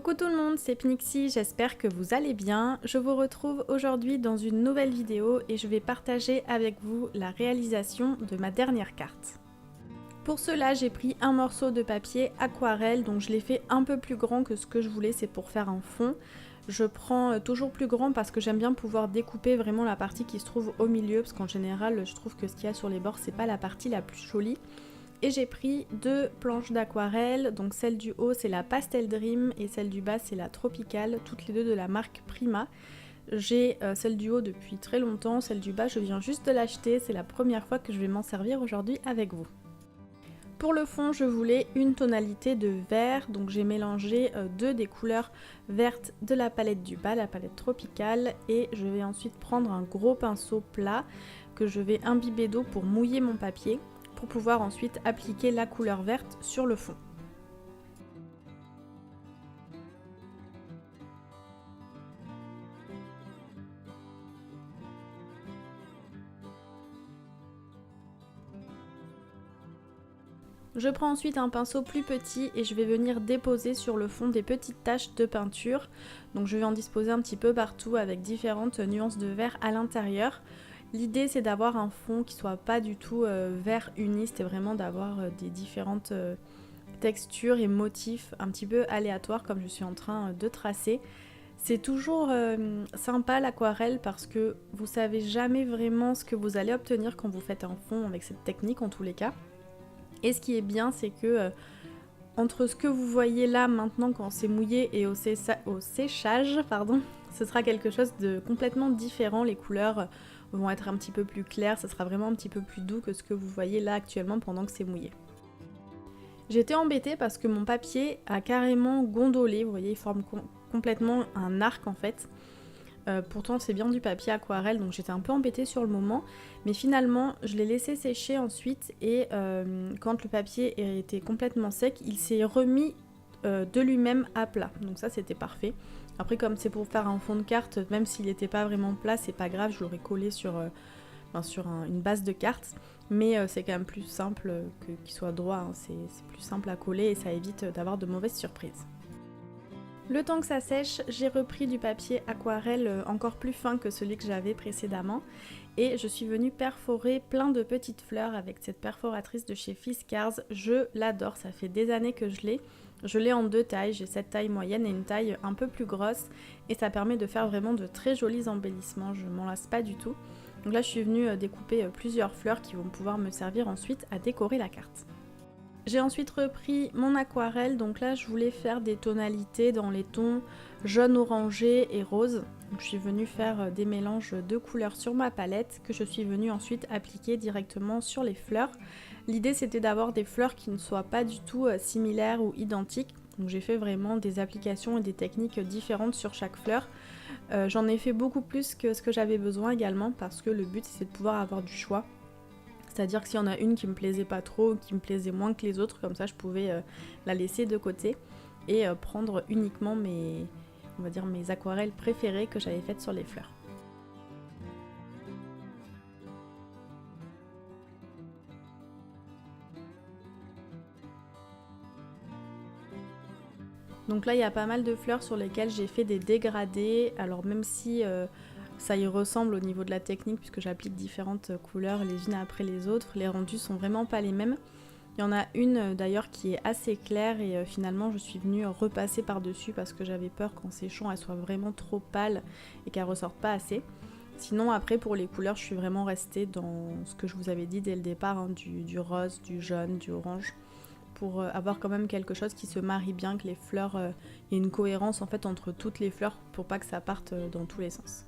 Coucou tout le monde, c'est Pnixie, j'espère que vous allez bien. Je vous retrouve aujourd'hui dans une nouvelle vidéo et je vais partager avec vous la réalisation de ma dernière carte. Pour cela, j'ai pris un morceau de papier aquarelle, donc je l'ai fait un peu plus grand que ce que je voulais, c'est pour faire un fond. Je prends toujours plus grand parce que j'aime bien pouvoir découper vraiment la partie qui se trouve au milieu, parce qu'en général, je trouve que ce qu'il y a sur les bords, c'est pas la partie la plus jolie. Et j'ai pris deux planches d'aquarelle, donc celle du haut c'est la Pastel Dream et celle du bas c'est la Tropical, toutes les deux de la marque Prima. J'ai celle du haut depuis très longtemps, celle du bas je viens juste de l'acheter, c'est la première fois que je vais m'en servir aujourd'hui avec vous. Pour le fond, je voulais une tonalité de vert, donc j'ai mélangé deux des couleurs vertes de la palette du bas, la palette tropicale, et je vais ensuite prendre un gros pinceau plat que je vais imbiber d'eau pour mouiller mon papier, pour pouvoir ensuite appliquer la couleur verte sur le fond. Je prends ensuite un pinceau plus petit et je vais venir déposer sur le fond des petites taches de peinture. Donc je vais en disposer un petit peu partout avec différentes nuances de vert à l'intérieur. L'idée c'est d'avoir un fond qui soit pas du tout vert uni, c'est vraiment d'avoir des différentes textures et motifs un petit peu aléatoires comme je suis en train de tracer. C'est toujours sympa l'aquarelle parce que vous savez jamais vraiment ce que vous allez obtenir quand vous faites un fond avec cette technique en tous les cas. Et ce qui est bien, c'est que entre ce que vous voyez là maintenant quand c'est mouillé et au séchage, ce sera quelque chose de complètement différent. Les couleurs vont être un petit peu plus claires, ça sera vraiment un petit peu plus doux que ce que vous voyez là actuellement pendant que c'est mouillé. J'étais embêtée parce que mon papier a carrément gondolé, vous voyez, il forme complètement un arc en fait. Pourtant c'est bien du papier aquarelle donc j'étais un peu embêtée sur le moment, mais finalement je l'ai laissé sécher ensuite et quand le papier était complètement sec il s'est remis de lui-même à plat, donc ça c'était parfait. Après comme c'est pour faire un fond de carte, même s'il n'était pas vraiment plat c'est pas grave, je l'aurais collé sur une base de carte, mais c'est quand même plus simple qu'il soit droit, hein. C'est plus simple à coller et ça évite d'avoir de mauvaises surprises. Le temps que ça sèche, j'ai repris du papier aquarelle encore plus fin que celui que j'avais précédemment et je suis venue perforer plein de petites fleurs avec cette perforatrice de chez Fiskars. Je l'adore, ça fait des années que je l'ai. Je l'ai en deux tailles, j'ai cette taille moyenne et une taille un peu plus grosse et ça permet de faire vraiment de très jolis embellissements, je m'en lasse pas du tout. Donc là je suis venue découper plusieurs fleurs qui vont pouvoir me servir ensuite à décorer la carte. J'ai ensuite repris mon aquarelle, donc là je voulais faire des tonalités dans les tons jaune orangé et rose. Donc je suis venue faire des mélanges de couleurs sur ma palette que je suis venue ensuite appliquer directement sur les fleurs. L'idée c'était d'avoir des fleurs qui ne soient pas du tout similaires ou identiques. Donc j'ai fait vraiment des applications et des techniques différentes sur chaque fleur. J'en ai fait beaucoup plus que ce que j'avais besoin également parce que le but c'est de pouvoir avoir du choix. C'est-à-dire que s'il y en a une qui me plaisait pas trop, qui me plaisait moins que les autres, comme ça je pouvais la laisser de côté et prendre uniquement mes aquarelles préférées que j'avais faites sur les fleurs. Donc là il y a pas mal de fleurs sur lesquelles j'ai fait des dégradés, alors même si ça y ressemble au niveau de la technique puisque j'applique différentes couleurs les unes après les autres, les rendus sont vraiment pas les mêmes. Il y en a une d'ailleurs qui est assez claire et finalement je suis venue repasser par dessus parce que j'avais peur qu'en séchant elle soit vraiment trop pâle et qu'elle ressorte pas assez. Sinon après pour les couleurs je suis vraiment restée dans ce que je vous avais dit dès le départ, hein, du rose, du jaune, du orange, pour avoir quand même quelque chose qui se marie bien, que les fleurs, il y ait une cohérence en fait entre toutes les fleurs pour pas que ça parte dans tous les sens.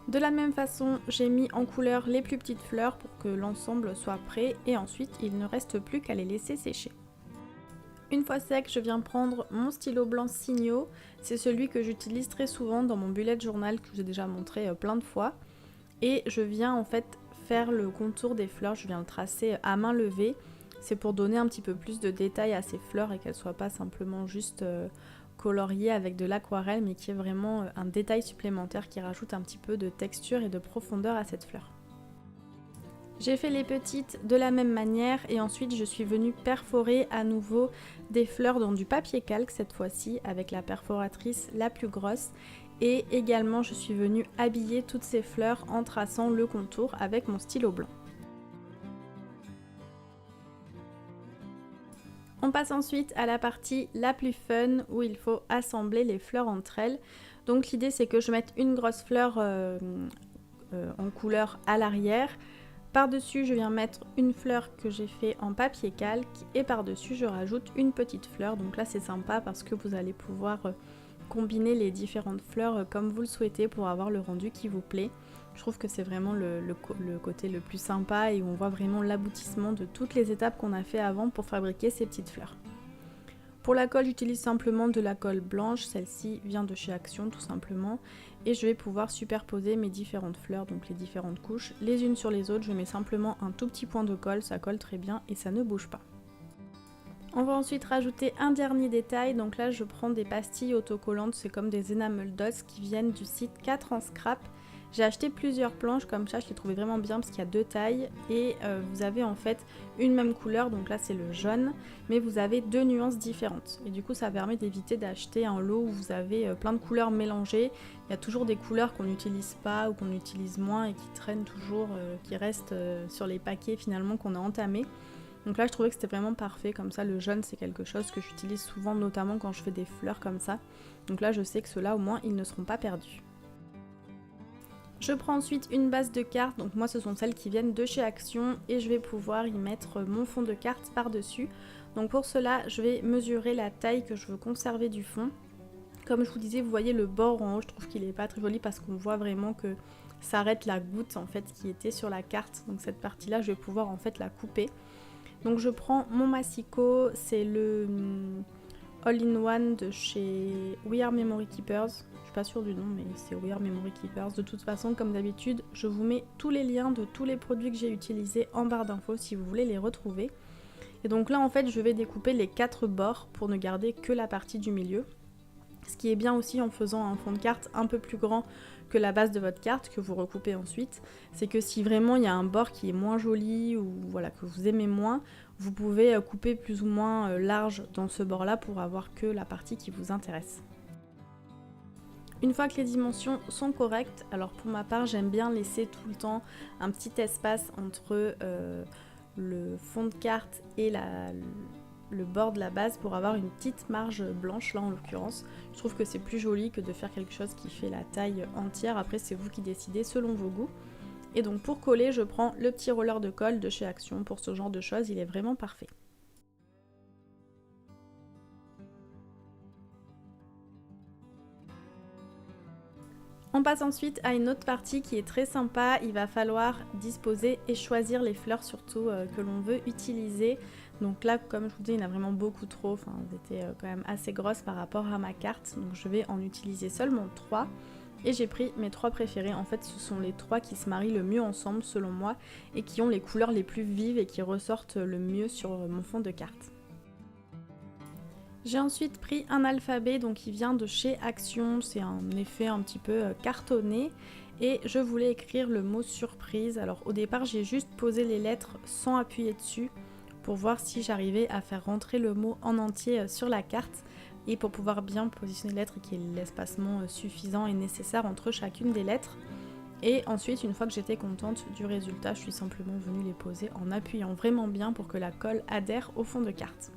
De la même façon, j'ai mis en couleur les plus petites fleurs pour que l'ensemble soit prêt et ensuite il ne reste plus qu'à les laisser sécher. Une fois sec, je viens prendre mon stylo blanc Signo, c'est celui que j'utilise très souvent dans mon bullet journal que j'ai déjà montré plein de fois. Et je viens en fait faire le contour des fleurs, je viens le tracer à main levée. C'est pour donner un petit peu plus de détails à ces fleurs et qu'elles ne soient pas simplement juste coloriées avec de l'aquarelle, mais qu'il y ait vraiment un détail supplémentaire qui rajoute un petit peu de texture et de profondeur à cette fleur. J'ai fait les petites de la même manière et ensuite je suis venue perforer à nouveau des fleurs dans du papier calque cette fois-ci avec la perforatrice la plus grosse et également je suis venue habiller toutes ces fleurs en traçant le contour avec mon stylo blanc. On passe ensuite à la partie la plus fun où il faut assembler les fleurs entre elles. Donc l'idée c'est que je mette une grosse fleur en couleur à l'arrière. Par-dessus, je viens mettre une fleur que j'ai fait en papier calque et par-dessus, je rajoute une petite fleur. Donc là, c'est sympa parce que vous allez pouvoir combiner les différentes fleurs comme vous le souhaitez pour avoir le rendu qui vous plaît. Je trouve que c'est vraiment le côté le plus sympa et où on voit vraiment l'aboutissement de toutes les étapes qu'on a fait avant pour fabriquer ces petites fleurs. Pour la colle, j'utilise simplement de la colle blanche, celle-ci vient de chez Action tout simplement. Et je vais pouvoir superposer mes différentes fleurs, donc les différentes couches, les unes sur les autres. Je mets simplement un tout petit point de colle, ça colle très bien et ça ne bouge pas. On va ensuite rajouter un dernier détail, donc là je prends des pastilles autocollantes, c'est comme des enamel dots qui viennent du site 4 en scrap. J'ai acheté plusieurs planches comme ça, je les trouvais vraiment bien parce qu'il y a deux tailles et vous avez en fait une même couleur, donc là c'est le jaune, mais vous avez deux nuances différentes. Et du coup ça permet d'éviter d'acheter un lot où vous avez plein de couleurs mélangées. Il y a toujours des couleurs qu'on n'utilise pas ou qu'on utilise moins et qui traînent toujours, qui restent sur les paquets finalement qu'on a entamés. Donc là je trouvais que c'était vraiment parfait, comme ça le jaune c'est quelque chose que j'utilise souvent notamment quand je fais des fleurs comme ça. Donc là je sais que ceux-là au moins ils ne seront pas perdus. Je prends ensuite une base de cartes, donc moi ce sont celles qui viennent de chez Action et je vais pouvoir y mettre mon fond de cartes par-dessus. Donc pour cela je vais mesurer la taille que je veux conserver du fond. Comme je vous disais, vous voyez le bord en haut, je trouve qu'il n'est pas très joli parce qu'on voit vraiment que ça arrête la goutte en fait qui était sur la carte. Donc cette partie là je vais pouvoir en fait la couper. Donc je prends mon massicot, c'est le All-in-One de chez We Are Memory Keepers. Je suis pas sûre du nom mais c'est We Are Memory Keepers. De toute façon comme d'habitude je vous mets tous les liens de tous les produits que j'ai utilisés en barre d'infos si vous voulez les retrouver. Et donc là en fait je vais découper les 4 bords pour ne garder que la partie du milieu. Ce qui est bien aussi en faisant un fond de carte un peu plus grand que la base de votre carte que vous recoupez ensuite, c'est que si vraiment il y a un bord qui est moins joli ou voilà que vous aimez moins, vous pouvez couper plus ou moins large dans ce bord là pour avoir que la partie qui vous intéresse. Une fois que les dimensions sont correctes, alors pour ma part j'aime bien laisser tout le temps un petit espace entre le fond de carte et le bord de la base pour avoir une petite marge blanche là en l'occurrence. Je trouve que c'est plus joli que de faire quelque chose qui fait la taille entière. Après c'est vous qui décidez selon vos goûts. Et donc pour coller je prends le petit roller de colle de chez Action pour ce genre de choses, il est vraiment parfait. On passe ensuite à une autre partie qui est très sympa, il va falloir disposer et choisir les fleurs surtout que l'on veut utiliser. Donc là comme je vous dis il y en a vraiment beaucoup trop, enfin elles étaient quand même assez grosses par rapport à ma carte. Donc je vais en utiliser seulement 3 et j'ai pris mes 3 préférés. En fait ce sont les 3 qui se marient le mieux ensemble selon moi et qui ont les couleurs les plus vives et qui ressortent le mieux sur mon fond de carte. J'ai ensuite pris un alphabet donc qui vient de chez Action, c'est un effet un petit peu cartonné et je voulais écrire le mot surprise. Alors au départ j'ai juste posé les lettres sans appuyer dessus pour voir si j'arrivais à faire rentrer le mot en entier sur la carte et pour pouvoir bien positionner les lettres et qu'il y ait l'espacement suffisant et nécessaire entre chacune des lettres. Et ensuite une fois que j'étais contente du résultat, je suis simplement venue les poser en appuyant vraiment bien pour que la colle adhère au fond de carte.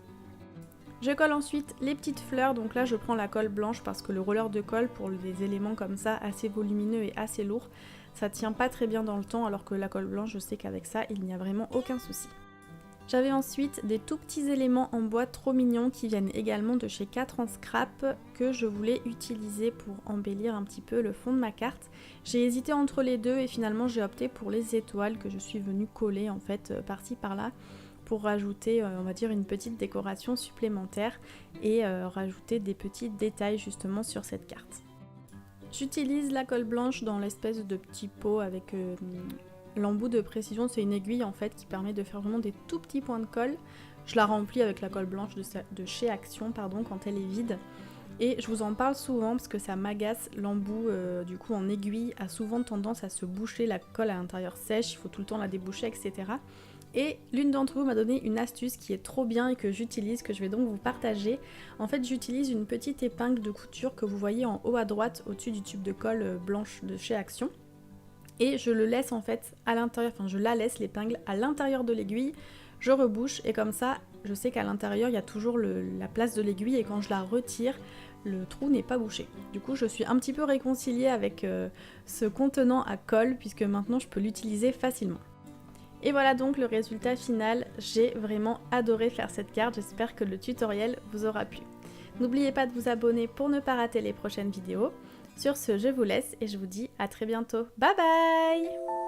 Je colle ensuite les petites fleurs, donc là je prends la colle blanche parce que le roller de colle pour des éléments comme ça assez volumineux et assez lourds, ça tient pas très bien dans le temps alors que la colle blanche je sais qu'avec ça il n'y a vraiment aucun souci. J'avais ensuite des tout petits éléments en bois trop mignons qui viennent également de chez 4 en scrap que je voulais utiliser pour embellir un petit peu le fond de ma carte. J'ai hésité entre les deux et finalement j'ai opté pour les étoiles que je suis venue coller en fait par-ci par-là, pour rajouter on va dire une petite décoration supplémentaire et rajouter des petits détails justement sur cette carte. J'utilise la colle blanche dans l'espèce de petit pot avec l'embout de précision, c'est une aiguille en fait qui permet de faire vraiment des tout petits points de colle. Je la remplis avec la colle blanche de chez Action pardon, quand elle est vide. Et je vous en parle souvent parce que ça m'agace, l'embout du coup en aiguille a souvent tendance à se boucher, la colle à l'intérieur sèche, il faut tout le temps la déboucher, etc. Et l'une d'entre vous m'a donné une astuce qui est trop bien et que j'utilise, que je vais donc vous partager. En fait, j'utilise une petite épingle de couture que vous voyez en haut à droite au-dessus du tube de colle blanche de chez Action. Et je le laisse en fait à l'intérieur, enfin je la laisse l'épingle à l'intérieur de l'aiguille, je rebouche et comme ça je sais qu'à l'intérieur il y a toujours la place de l'aiguille et quand je la retire, le trou n'est pas bouché. Du coup je suis un petit peu réconciliée avec ce contenant à colle puisque maintenant je peux l'utiliser facilement. Et voilà donc le résultat final, j'ai vraiment adoré faire cette carte, j'espère que le tutoriel vous aura plu. N'oubliez pas de vous abonner pour ne pas rater les prochaines vidéos. Sur ce, je vous laisse et je vous dis à très bientôt. Bye bye!